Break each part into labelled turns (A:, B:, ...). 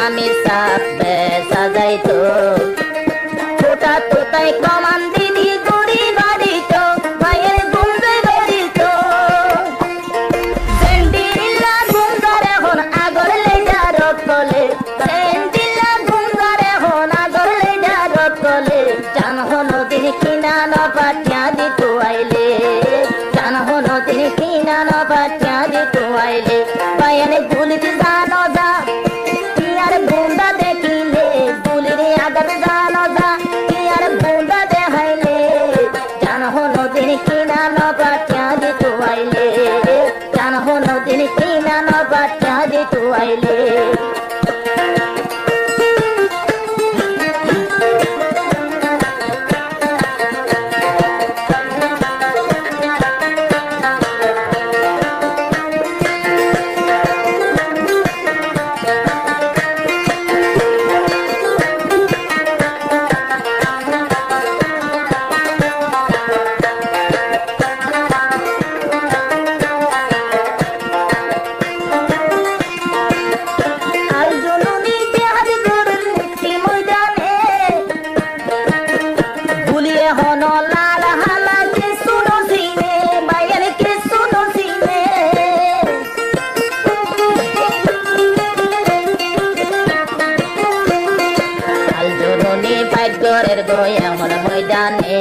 A: আমি সাপে সাজাইতো ছোটা তোতাই কমান দিদি গুড়ি বাড়িত ভাইয়ের গুঞ্জে বাড়িত সেন্টিলা গুঞ্জারে হন আগর লেজা রকলে সেন্টিলা গুঞ্জারে হন আগর লেজা রকলে জান হন দিন কিনা ন পাঠিয়া দিত আইলে জান হন দিন কিনা ন পাঠিয়া দিত আইলে ভাইয়ের গুলিতে জানো যা কি আর বুন্দা দেখিলে গুলির আগত জানো যা কি আর বুন্দা দেখাইলে জান হন দিন কিনা ন পাঠিয়া দিত আইলে জান হন দিন কিনা ন পাঠিয়া দিত আইলে গোয়া হল ময়দানে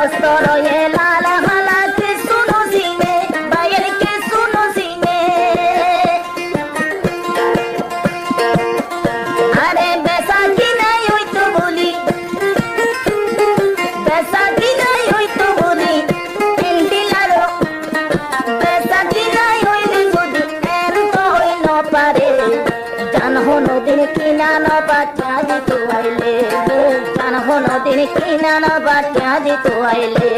A: অস্তর এ লাল হালা কে শুনো সিনে বাইরে কে শুনো সিনে আরে বেসা কি নাই ওই তো বলি বেসা কি নাই ওই তো বলি এন্টিলারো বেসা কি নাই ওই বলি এর তো হই ন পারে জান হন দিন কিনা ন পাঠিয়া দিত আইলে জান হন দিন কিনা ন পাঠিয়া দিত আইলে